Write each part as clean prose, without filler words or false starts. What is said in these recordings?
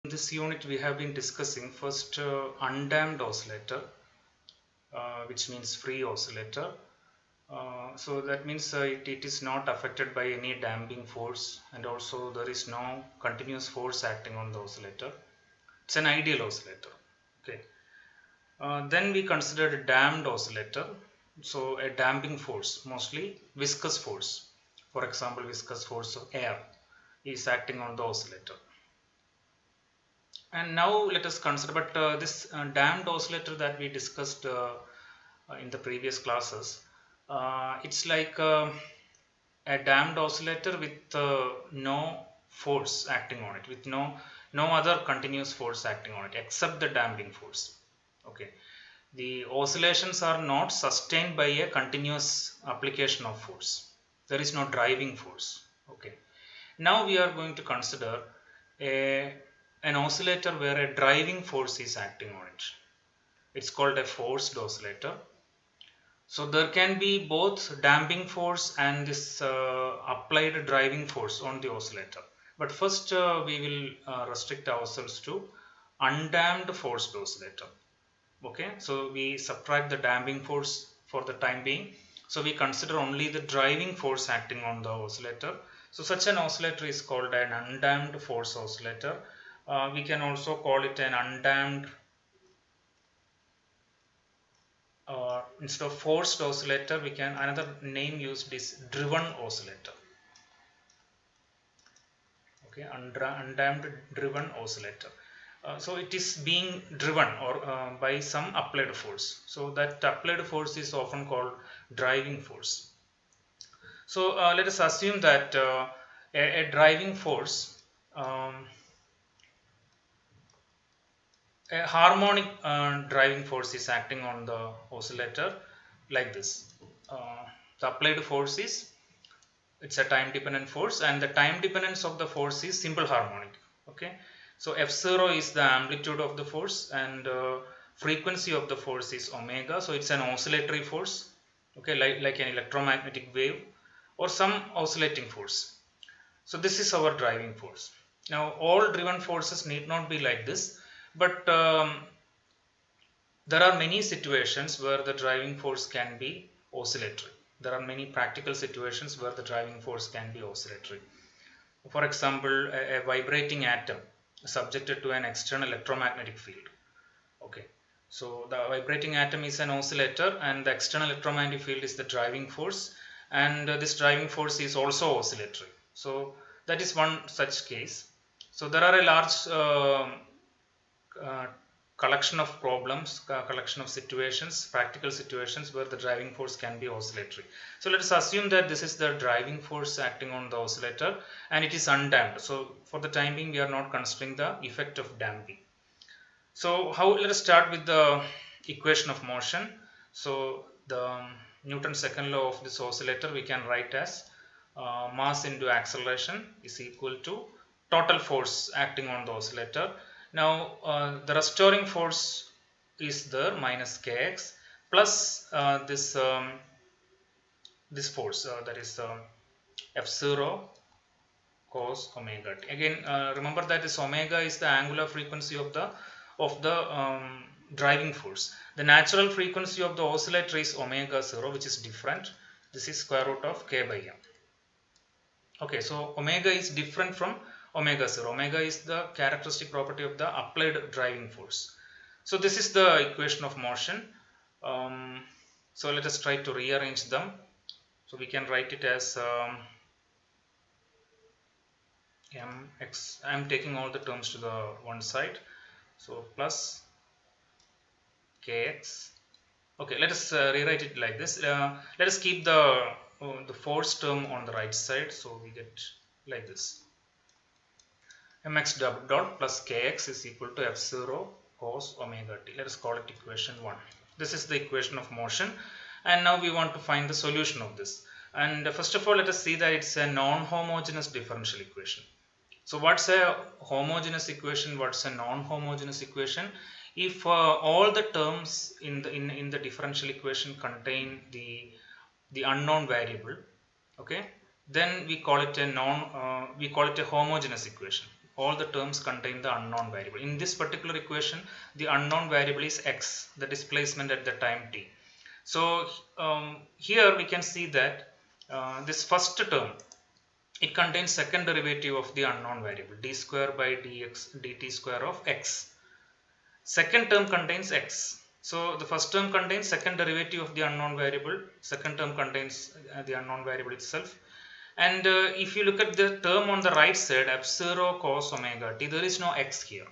In this unit we have been discussing first undamped oscillator, which means free oscillator. So that means it is not affected by any damping force, and also there is no continuous force acting on the oscillator. It's an ideal oscillator. Okay. Then we considered a damped oscillator. So a damping force, mostly viscous force. For example, viscous force of air is acting on the oscillator. And now let us consider, but this damped oscillator that we discussed in the previous classes, it's like a damped oscillator with no force acting on it, with no other continuous force acting on it except the damping force. Okay, the oscillations are not sustained by a continuous application of force. There is no driving force. Okay, now we are going to consider an oscillator where a driving force is acting on it. It's called a forced oscillator. So there can be both damping force and this applied driving force on the oscillator. But first we will restrict ourselves to undamped forced oscillator. Okay, so we subtract the damping force for the time being. So we consider only the driving force acting on the oscillator. So such an oscillator is called an undamped force oscillator. We can also call it an undamped, instead of forced oscillator, we can, another name used is driven oscillator. Okay, undamped driven oscillator. So it is being driven or by some applied force. So that applied force is often called driving force. So let us assume that a driving force, a harmonic driving force is acting on the oscillator like this. The applied force is, it's a time dependent force, and the time dependence of the force is simple harmonic. Okay, so f0 is the amplitude of the force, and frequency of the force is omega. So it's an oscillatory force. Okay, like an electromagnetic wave or some oscillating force. So this is our driving force. Now all driven forces need not be like this, but there are many situations where the driving force can be oscillatory. There are many practical situations where the driving force can be oscillatory. For example, a vibrating atom subjected to an external electromagnetic field. Okay, so the vibrating atom is an oscillator, and the external electromagnetic field is the driving force, and this driving force is also oscillatory. So that is one such case. So there are a large collection of problems, collection of situations, practical situations where the driving force can be oscillatory. So let us assume that this is the driving force acting on the oscillator and it is undamped. So for the time being we are not considering the effect of damping. So let us start with the equation of motion. So the Newton's second law of this oscillator we can write as mass into acceleration is equal to total force acting on the oscillator. Now the restoring force is there, minus kx, plus this force, that is f0 cos omega t. Again, remember that this omega is the angular frequency of the driving force. The natural frequency of the oscillator is omega 0, which is different. This is square root of k by m. Okay, so omega is different from omega 0. Omega is the characteristic property of the applied driving force. So this is the equation of motion. So let us try to rearrange them. So we can write it as mx. I am taking all the terms to the one side. So plus kx. Okay, let us rewrite it like this. Let us keep the force term on the right side. So we get like this. Mx double dot plus kx is equal to f0 cos omega t. Let us call it equation 1. This is the equation of motion, and now we want to find the solution of this. And first of all, let us see that it's a non-homogeneous differential equation. So what's a homogeneous equation? What's a non-homogeneous equation? If all the terms in the differential equation contain the unknown variable, okay, then we call it a homogeneous equation. all the terms contain the unknown variable. In this particular equation, the unknown variable is x, the displacement at the time t. So here we can see that this first term, it contains second derivative of the unknown variable, d square by dx dt square of x. Second term contains x. So the first term contains second derivative of the unknown variable, second term contains the unknown variable itself. And if you look at the term on the right side, f0 cos omega t, there is no x here.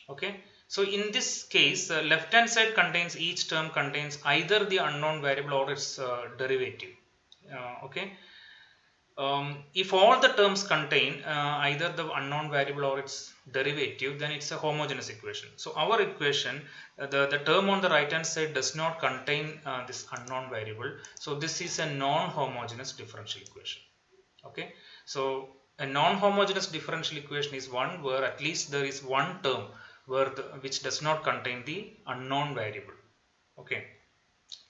Okay, so in this case, left hand side contains, each term contains either the unknown variable or its derivative. Okay, if all the terms contain either the unknown variable or its derivative, then it's a homogeneous equation. So our equation, the term on the right hand side does not contain this unknown variable. So this is a non-homogeneous differential equation. Okay, so a non-homogeneous differential equation is one where at least there is one term which does not contain the unknown variable. Okay,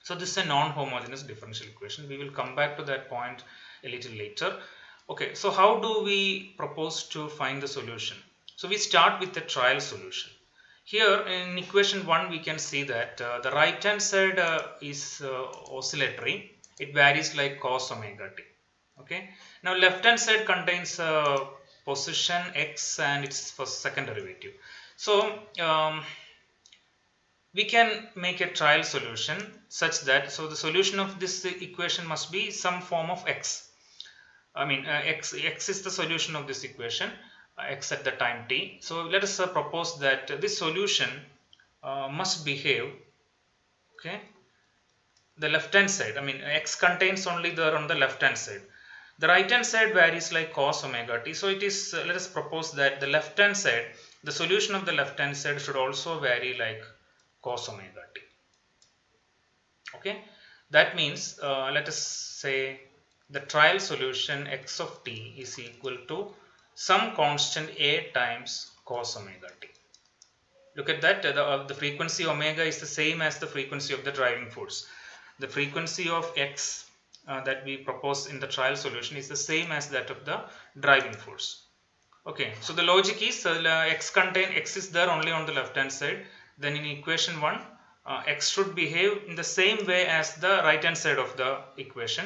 so this is a non-homogeneous differential equation. We will come back to that point a little later. Okay, so how do we propose to find the solution? So we start with the trial solution. Here in equation 1 we can see that the right hand side is oscillatory. It varies like cos omega t. Okay, now left hand side contains position x and its first second derivative. So we can make a trial solution such that, so the solution of this equation must be some form of x. I mean x is the solution of this equation, x at the time t. So let us propose that this solution must behave, okay, the left hand side, I mean x contains only there on the left hand side. The right hand side varies like cos omega t. So it is, let us propose that the left hand side, the solution of the left hand side should also vary like cos omega t. Okay, that means let us say the trial solution x of t is equal to some constant a times cos omega t. Look at that, the frequency omega is the same as the frequency of the driving force. The frequency of x that we propose in the trial solution is the same as that of the driving force. Okay, so the logic is x is there only on the left hand side. Then in equation 1, x should behave in the same way as the right hand side of the equation.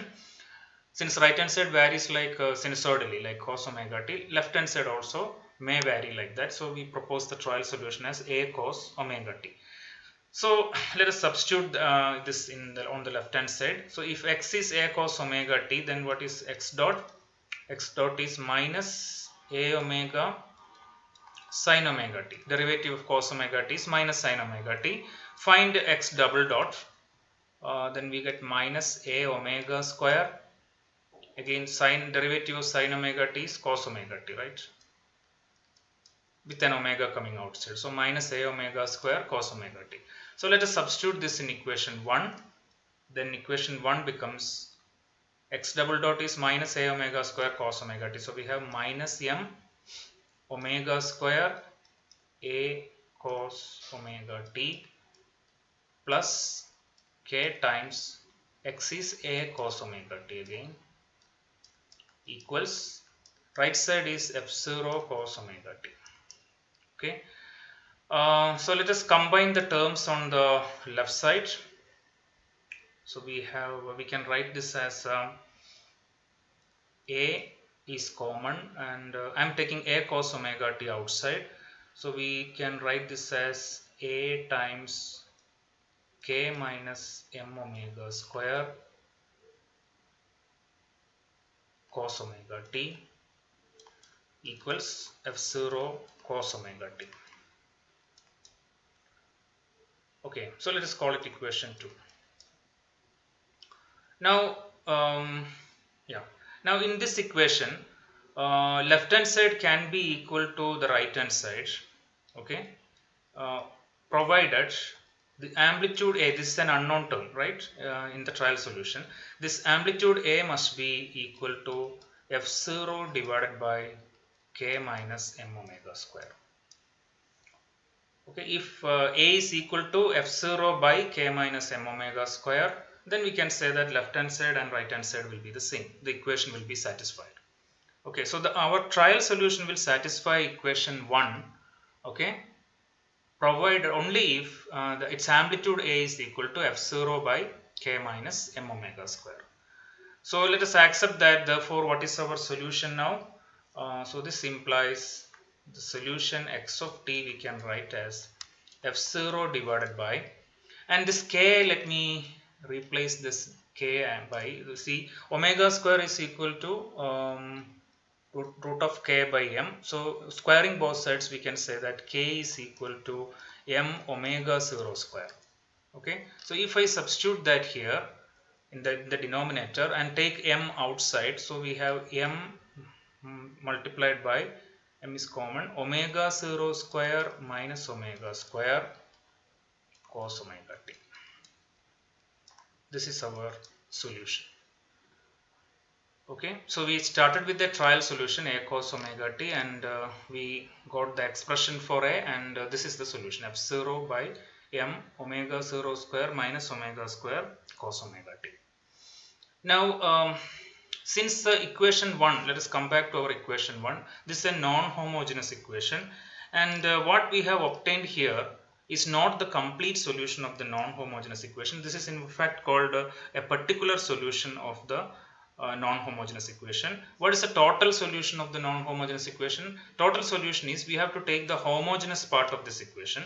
Since right hand side varies like sinusoidally like cos omega t, left hand side also may vary like that. So we propose the trial solution as a cos omega t. So let us substitute this on the left hand side. So if x is a cos omega t, then what is x dot? X dot is minus a omega sin omega t. Derivative of cos omega t is minus sin omega t. Find x double dot. Then we get minus a omega square. Again, derivative of sin omega t is cos omega t, right? With an omega coming outside. So minus a omega square cos omega t. So let us substitute this in equation 1. Then equation 1 becomes x double dot is minus a omega square cos omega t. So we have minus m omega square a cos omega t plus k times x is a cos omega t again equals, right side is f0 cos omega t. Okay, so let us combine the terms on the left side. So we can write this as a is common, and I am taking a cos omega t outside. So we can write this as a times k minus m omega square cos omega t equals f0 cos omega t. Okay, so let us call it equation 2. Now, now in this equation, left hand side can be equal to the right hand side. Okay, provided the amplitude a, this is an unknown term, right? In the trial solution, this amplitude a must be equal to f0 divided by k minus m omega square. Okay, if a is equal to f0 by k minus m omega square, then we can say that left hand side and right hand side will be the same. The equation will be satisfied. Okay, so our trial solution will satisfy equation 1, okay, provided only if its amplitude A is equal to f0 by k minus m omega square. So let us accept that. Therefore, what is our solution now? So this implies the solution x of t we can write as f0 divided by, and this k, let me replace this k by, see, omega square is equal to root of k by m. So squaring both sides, we can say that k is equal to m omega 0 square. Okay, so if I substitute that here in the denominator and take m outside, so we have m multiplied by, m is common, omega 0 square minus omega square cos omega t. This is our solution. Okay, so we started with the trial solution a cos omega t, and we got the expression for a, and this is the solution f0 by m omega 0 square minus omega square cos omega t. Now since the equation 1, let us come back to our equation 1. This is a non-homogeneous equation, and what we have obtained here is not the complete solution of the non-homogeneous equation. This is in fact called a particular solution of the non-homogeneous equation. What is the total solution of the non-homogeneous equation? Total solution is, we have to take the homogeneous part of this equation.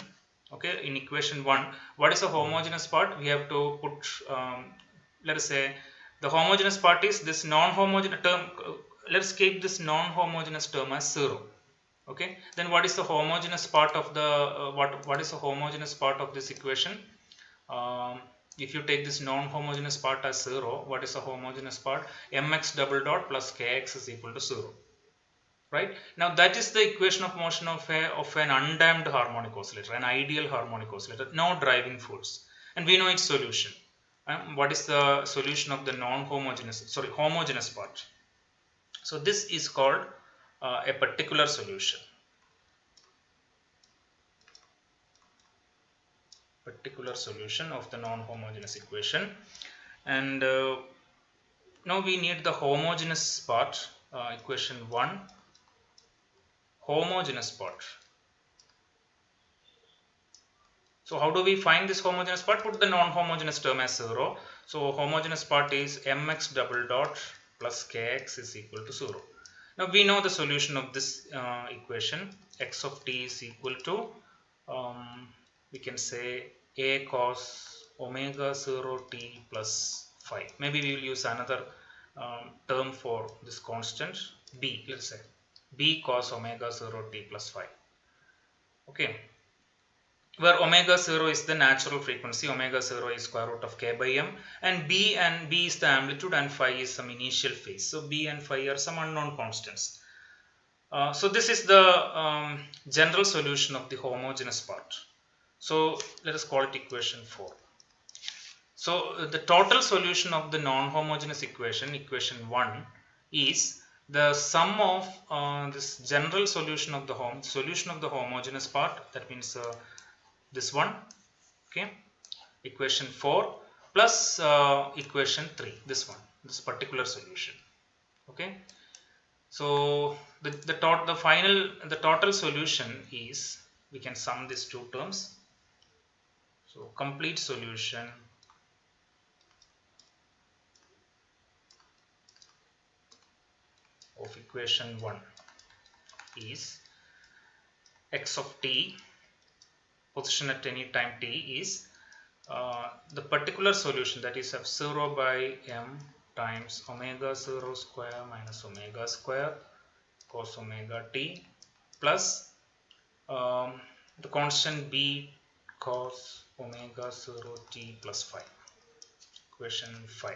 Okay, in equation 1, what is the homogeneous part? We have to put let us say the homogeneous part is this non-homogeneous term. Let's keep this non-homogeneous term as 0. Okay, then what is the homogeneous part of the what is the homogeneous part of this equation? If you take this non-homogeneous part as 0, what is the homogeneous part? Mx double dot plus kx is equal to 0. Right, now that is the equation of motion of an undamped harmonic oscillator, an ideal harmonic oscillator, no driving force, and we know its solution. What is the solution of the homogeneous part? So this is called a particular solution. Particular solution of the non-homogeneous equation, and now we need the homogeneous part. Equation 1, homogeneous part. So how do we find this homogeneous part? Put the non-homogeneous term as 0. So homogeneous part is mx double dot plus kx is equal to 0. Now we know the solution of this equation. X of t is equal to, we can say, a cos omega 0 t plus phi. Maybe we will use another term for this constant, b. Let's say b cos omega 0 t plus phi. Okay, where omega 0 is the natural frequency, omega 0 is square root of k by m, and b is the amplitude, and phi is some initial phase. So b and phi are some unknown constants. So this is the general solution of the homogeneous part. So let us call it equation 4. So the total solution of the non-homogeneous equation, equation 1, is the sum of this general solution of the homogeneous part, that means this one, okay, equation 4 plus equation 3, this particular solution. Okay, so the total solution is, we can sum these two terms. So complete solution of equation 1 is x of t, position at any time t, is the particular solution, that is f0 by m times omega 0 square minus omega square cos omega t plus the constant b cos omega 0 t plus phi, equation 5.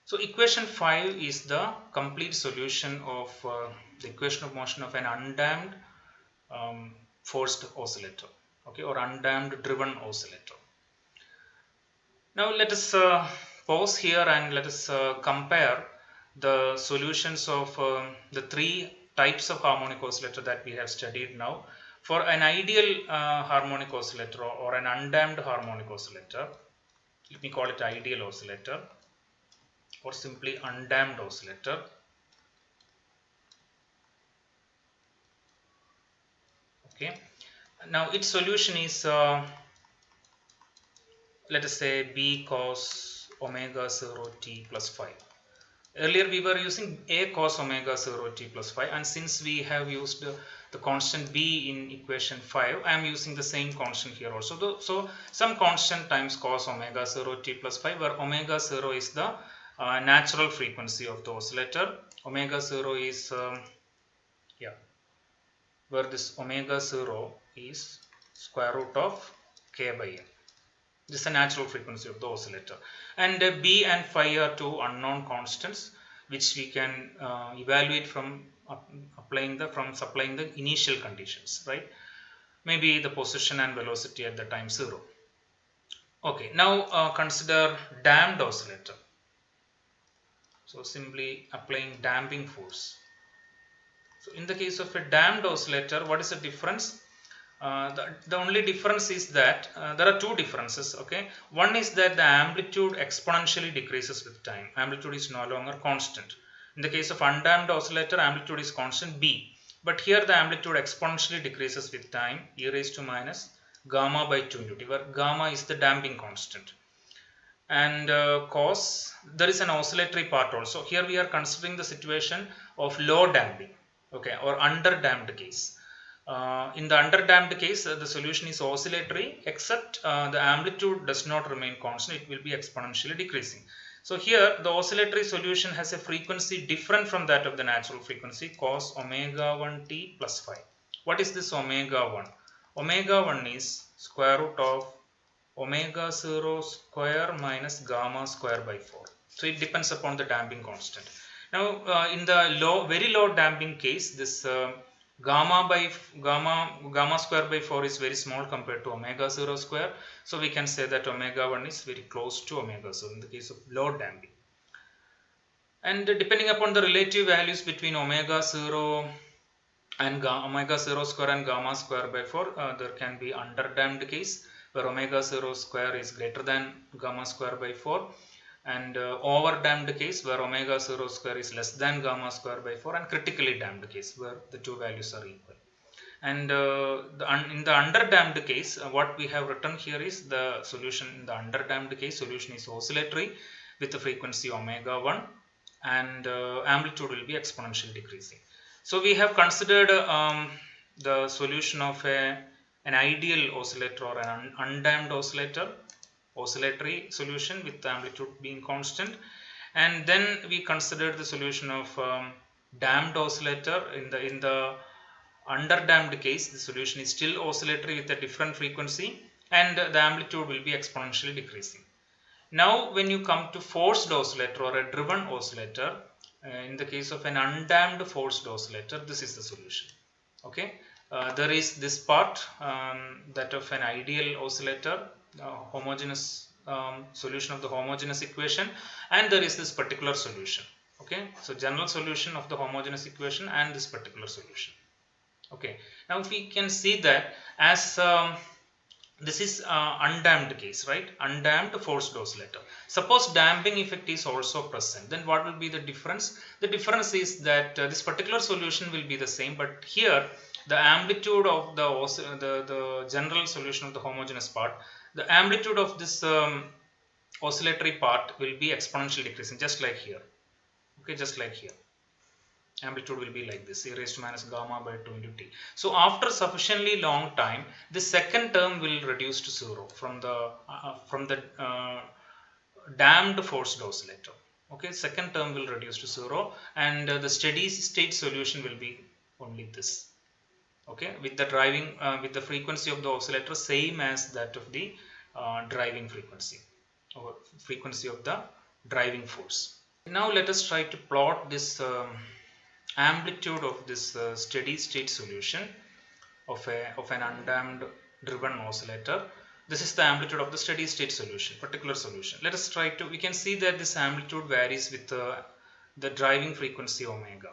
So equation 5 is the complete solution of the equation of motion of an undamped forced oscillator, okay, or undamped driven oscillator. Now let us pause here and let us compare the solutions of the three types of harmonic oscillator that we have studied now. For an ideal harmonic oscillator or an undamped harmonic oscillator, let me call it ideal oscillator or simply undamped oscillator. Okay, now its solution is let us say b cos omega 0 t plus 5. Earlier we were using a cos omega 0 t plus 5, and since we have used the constant b in equation 5, I am using the same constant here also. So some constant times cos omega 0 t plus 5, where omega 0 is the natural frequency of the oscillator. Omega 0 is yeah, where this omega 0 is square root of k by n. This is the natural frequency of the oscillator, and b and phi are two unknown constants which we can evaluate from supplying the initial conditions, right? Maybe the position and velocity at the time 0. Okay, now consider damped oscillator. So simply applying damping force. So in the case of a damped oscillator, what is the difference? The only difference is that there are two differences. Okay, one is that the amplitude exponentially decreases with time. Amplitude is no longer constant. In the case of undamped oscillator, amplitude is constant b, but here the amplitude exponentially decreases with time, e raised to minus gamma by 2 into t, where gamma is the damping constant. And cos, there is an oscillatory part also. Here we are considering the situation of low damping, okay, or under damped case. In the under damped case, the solution is oscillatory, except the amplitude does not remain constant, it will be exponentially decreasing. So here the oscillatory solution has a frequency different from that of the natural frequency, cos omega 1 t plus 5. What is this omega 1? Omega 1 is square root of omega 0 square minus gamma square by 4. So it depends upon the damping constant. Now in the very low damping case, this gamma square by 4 is very small compared to omega 0 square. So we can say that omega 1 is very close to omega 0 in the case of low damping. And depending upon the relative values between omega 0 and omega 0 square and gamma square by 4, there can be underdamped case where omega 0 square is greater than gamma square by 4, and overdamped case where omega 0 square is less than gamma square by 4, and critically damped case where the two values are equal. And in the underdamped case, what we have written here is the solution. In the underdamped case, solution is oscillatory with the frequency omega 1, and amplitude will be exponentially decreasing. So we have considered the solution of an ideal oscillator or an undamped oscillator, oscillatory solution with the amplitude being constant, and then we considered the solution of damped oscillator. In the underdamped case, the solution is still oscillatory with a different frequency, and the amplitude will be exponentially decreasing. Now when you come to forced oscillator or a driven oscillator, in the case of an undamped forced oscillator, this is the solution. Okay, there is this part that of an ideal oscillator, homogeneous solution of the homogeneous equation, and there is this particular solution. Okay, so general solution of the homogeneous equation and this particular solution. Okay, now we can see that as this is undamped case, right? Undamped forced oscillator. Suppose damping effect is also present, then what will be the difference? The difference is that this particular solution will be the same, but here the amplitude of the general solution of the homogeneous part, the amplitude of this oscillatory part will be exponentially decreasing, just like here. Okay, just like here. Amplitude will be like this, e raised to minus gamma by 2 into t. So after sufficiently long time, the second term will reduce to 0 from the damped forced oscillator. Okay, second term will reduce to 0, and the steady state solution will be only this. Okay, with the frequency of the oscillator same as that of the driving frequency, or frequency of the driving force. Now let us try to plot this amplitude of this steady state solution of an undamped driven oscillator. This is the amplitude of the steady state solution, particular solution. Let us try to, we can see that this amplitude varies with the driving frequency omega.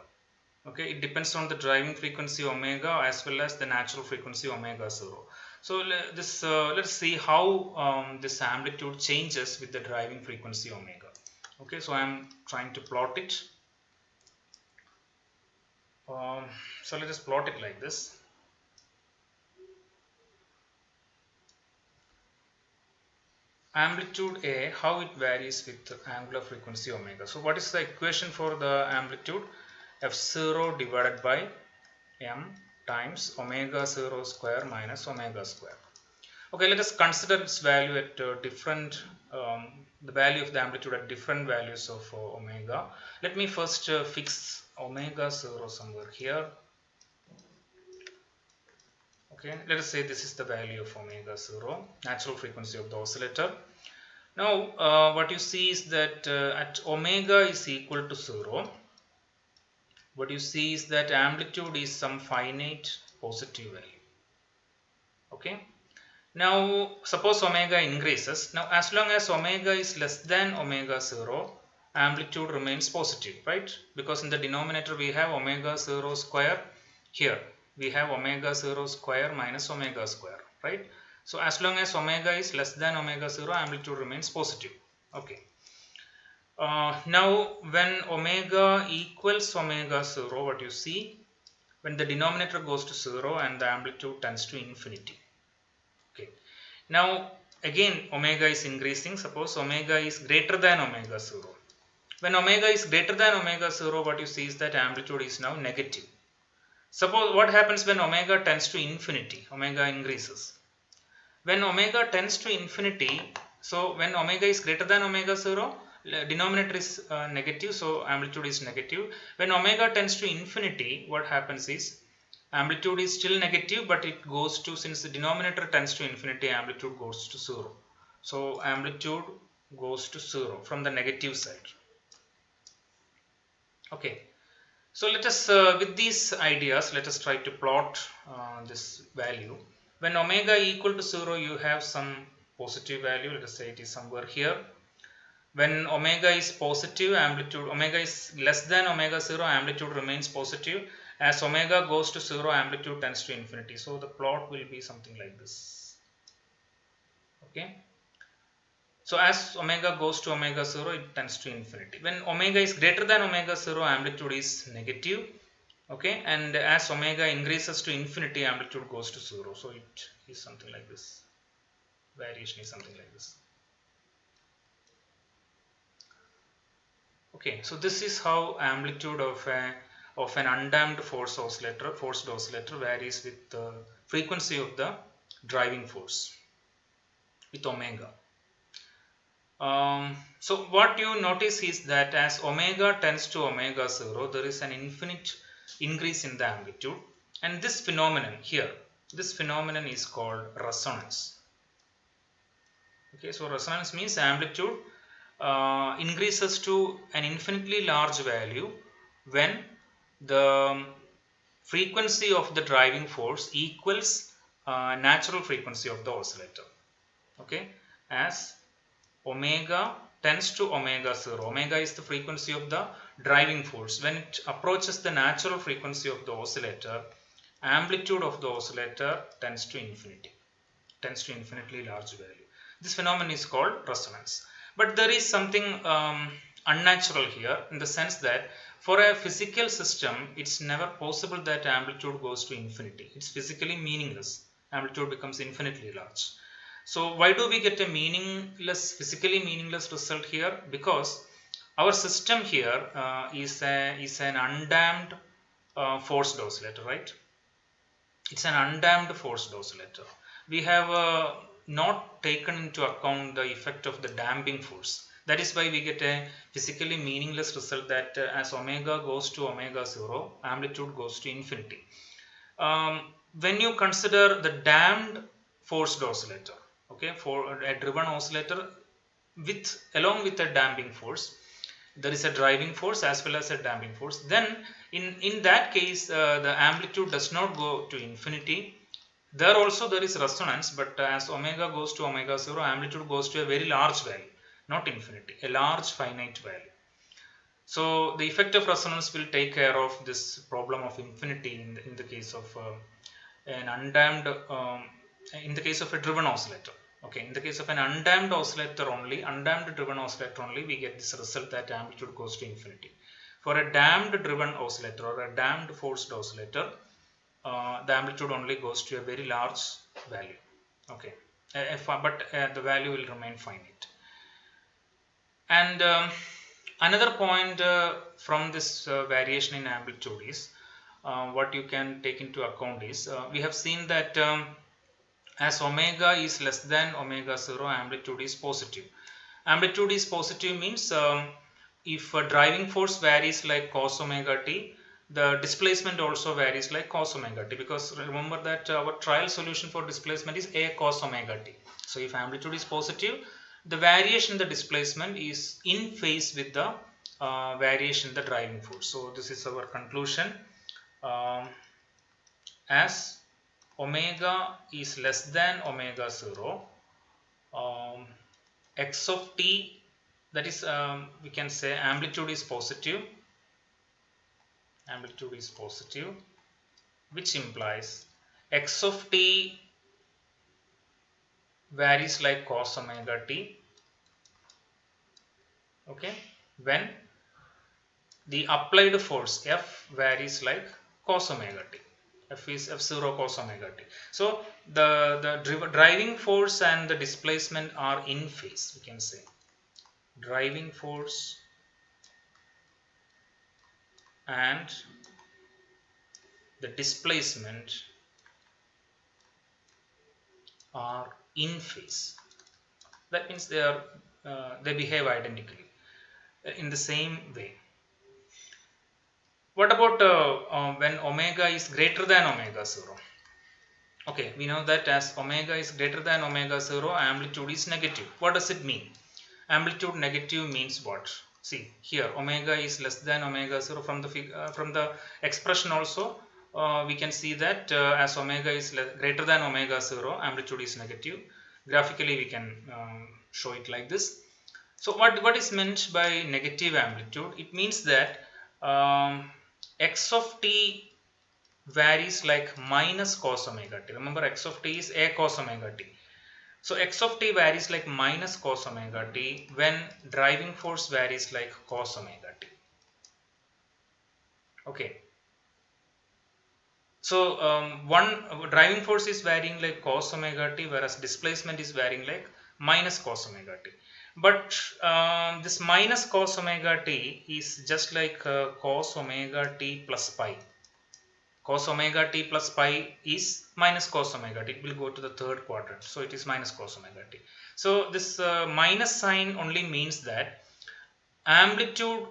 Okay, it depends on the driving frequency omega as well as the natural frequency omega 0. So let's see how this amplitude changes with the driving frequency omega. Okay, so I am trying to plot it. So let us plot it like this. amplitude A, how it varies with angular frequency omega. So what is the equation for the amplitude? F0 divided by m times omega 0 square minus omega square. Okay, let us consider its value at the value of the amplitude at different values of omega. Let me first fix omega 0 somewhere here. Okay, let us say this is the value of omega 0, natural frequency of the oscillator. Now, what you see is that at omega is equal to 0, what you see is that amplitude is some finite positive value. Okay. Now, suppose omega increases. Now, as long as omega is less than omega 0, amplitude remains positive, right? Because in the denominator we have omega 0 square. Here we have omega 0 square minus omega square, right? So, as long as omega is less than omega 0, amplitude remains positive. Okay. Now, when omega equals omega 0, what you see? When the denominator goes to 0 and the amplitude tends to infinity. Okay. Now, again omega is increasing. Suppose omega is greater than omega 0. When omega is greater than omega 0, what you see is that amplitude is now negative. Suppose what happens when omega tends to infinity? Omega increases. When omega tends to infinity, so when omega is greater than omega 0, denominator is negative, so amplitude is negative. When omega tends to infinity, what happens is amplitude is still negative, but it goes to, since the denominator tends to infinity, amplitude goes to 0. So amplitude goes to 0 from the negative side. Okay. So let us, with these ideas, let us try to plot this value. When omega equal to 0, you have some positive value. Let us say it is somewhere here. When omega is positive, amplitude, omega is less than omega 0, amplitude remains positive. As omega goes to 0, amplitude tends to infinity. So the plot will be something like this. Okay. So as omega goes to omega 0, it tends to infinity. When omega is greater than omega 0, amplitude is negative. Okay. And as omega increases to infinity, amplitude goes to 0. So it is something like this. Variation is something like this. Okay. So this is how amplitude of an undamped forced oscillator varies with the frequency of the driving force with omega. So what you notice is that as omega tends to omega 0, there is an infinite increase in the amplitude, and this phenomenon here, this phenomenon is called resonance. Okay, so resonance means amplitude increases to an infinitely large value when the frequency of the driving force equals natural frequency of the oscillator. Okay, as omega tends to omega 0. Omega is the frequency of the driving force. When it approaches the natural frequency of the oscillator, amplitude of the oscillator tends to infinity, tends to infinitely large value. This phenomenon is called resonance. But there is something unnatural here, in the sense that for a physical system, it's never possible that amplitude goes to infinity. It's physically meaningless. Amplitude becomes infinitely large. So why do we get a physically meaningless result here? Because our system here is an undamped forced oscillator, right? It's an undamped forced oscillator. We have not taken into account the effect of the damping force. That is why we get a physically meaningless result that as omega goes to omega 0, amplitude goes to infinity. When you consider the damped forced oscillator, okay, for a driven oscillator along with a damping force, there is a driving force as well as a damping force. Then in that case, the amplitude does not go to infinity. There also there is resonance, but as omega goes to omega 0, amplitude goes to a very large value, not infinity, a large finite value. So the effect of resonance will take care of this problem of infinity in the case of an undamped, in the case of a driven oscillator. Okay, in the case of an undamped oscillator only, undamped driven oscillator only, we get this result that amplitude goes to infinity. For a damped driven oscillator or a damped forced oscillator, the amplitude only goes to a very large value. Okay. but the value will remain finite. And another point from this variation in amplitude is what you can take into account is we have seen that as omega is less than omega 0, amplitude is positive. Amplitude is positive means if a driving force varies like cos omega t, the displacement also varies like cos omega t, because remember that our trial solution for displacement is a cos omega t. So if amplitude is positive, the variation in the displacement is in phase with the variation in the driving force. So this is our conclusion. As omega is less than omega 0, x of t, that is we can say amplitude is positive, which implies x of t varies like cos omega t, okay, when the applied force F varies like cos omega t. F is F0 cos omega t. So the driving force and the displacement are in phase, we can say. Driving force and the displacement are in phase. That means they behave identically in the same way. What about when omega is greater than omega 0? Okay, we know that as omega is greater than omega 0, amplitude is negative. What does it mean? Amplitude negative means what? See here, omega is less than omega 0. From the expression also we can see that as omega is greater than omega 0, amplitude is negative. Graphically we can show it like this. So what is meant by negative amplitude? It means that x of t varies like minus cos omega t. Remember, x of t is a cos omega t. So x of t varies like minus cos omega t when driving force varies like cos omega t. Okay. So one driving force is varying like cos omega t, whereas displacement is varying like minus cos omega t. But this minus cos omega t is just like cos omega t plus pi. Cos omega t plus pi is minus cos omega t. It will go to the third quadrant. So it is minus cos omega t. So this minus sign only means that amplitude,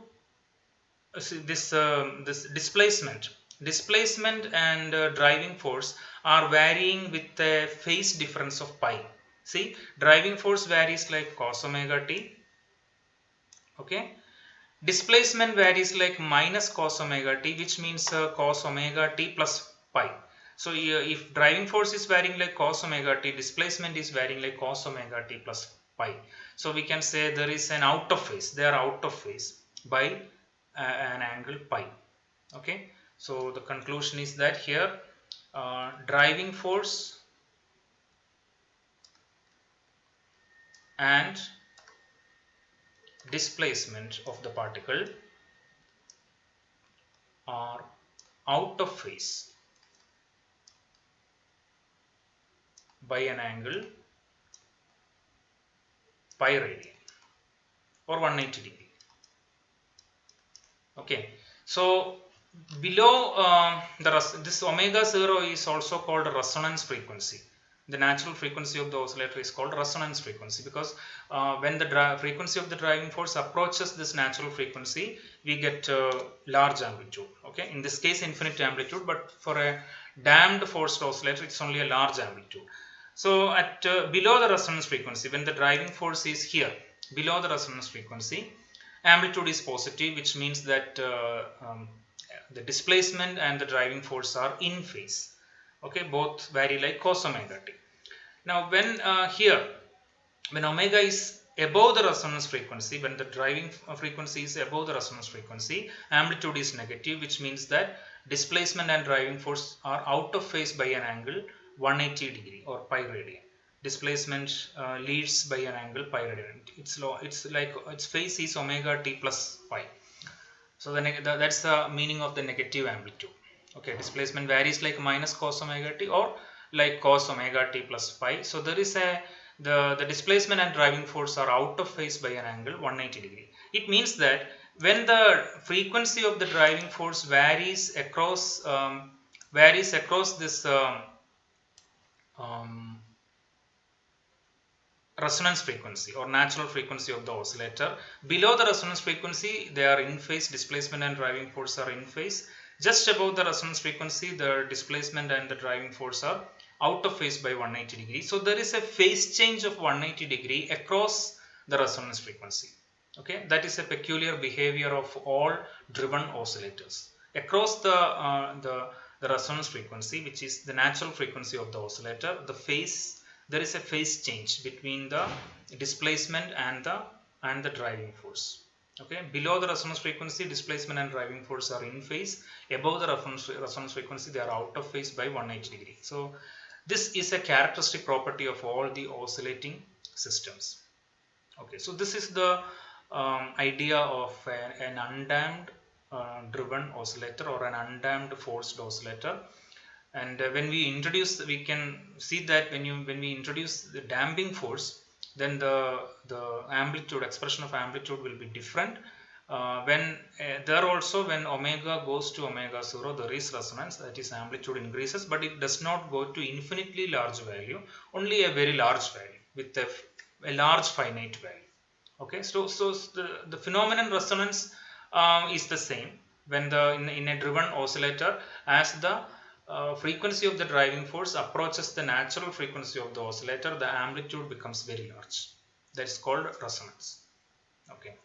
this displacement and driving force are varying with a phase difference of pi. See, driving force varies like cos omega t, okay. Displacement varies like minus cos omega t, which means cos omega t plus pi. So if driving force is varying like cos omega t, displacement is varying like cos omega t plus pi. So we can say there is an out of phase. They are out of phase by an angle pi. Okay. So the conclusion is that here driving force and displacement of the particle are out of phase by an angle pi radian or 180 degree. Okay, so below this omega 0 is also called a resonance frequency. The natural frequency of the oscillator is called resonance frequency, because when the frequency of the driving force approaches this natural frequency, we get large amplitude. Okay, in this case infinite amplitude, but for a damped forced oscillator it's only a large amplitude. So at below the resonance frequency, when the driving force is here below the resonance frequency, amplitude is positive, which means that the displacement and the driving force are in phase. Okay, both vary like cos omega t. Now when when omega is above the resonance frequency, when the driving frequency is above the resonance frequency, amplitude is negative, which means that displacement and driving force are out of phase by an angle 180 degree or pi radian. Displacement leads by an angle pi radian. It's like its phase is omega t plus pi. So that's the meaning of the negative amplitude. Okay, displacement varies like minus cos omega t, or like cos omega t plus phi. So there is a the displacement and driving force are out of phase by an angle 180 degree. It means that when the frequency of the driving force varies across this um, resonance frequency or natural frequency of the oscillator. Below the resonance frequency, they are in phase, displacement and driving force are in phase. Just above the resonance frequency, the displacement and the driving force are out of phase by 180 degree. So there is a phase change of 180 degree across the resonance frequency. Okay, that is a peculiar behavior of all driven oscillators. Across the resonance frequency, which is the natural frequency of the oscillator, there is a phase change between the displacement and the driving force. Okay, below the resonance frequency, displacement and driving force are in phase. Above the resonance frequency, they are out of phase by 180 degree. So this is a characteristic property of all the oscillating systems. Okay, so this is the idea of an undamped driven oscillator or an undamped forced oscillator. And when we can see that when we introduce the damping force, then the amplitude expression of amplitude will be different. When omega goes to omega 0, there is resonance, that is amplitude increases, but it does not go to infinitely large value, only a very large value with a large finite value. Okay, so the phenomenon resonance is the same when in a driven oscillator, as the frequency of the driving force approaches the natural frequency of the oscillator, the amplitude becomes very large. That is called resonance. Okay.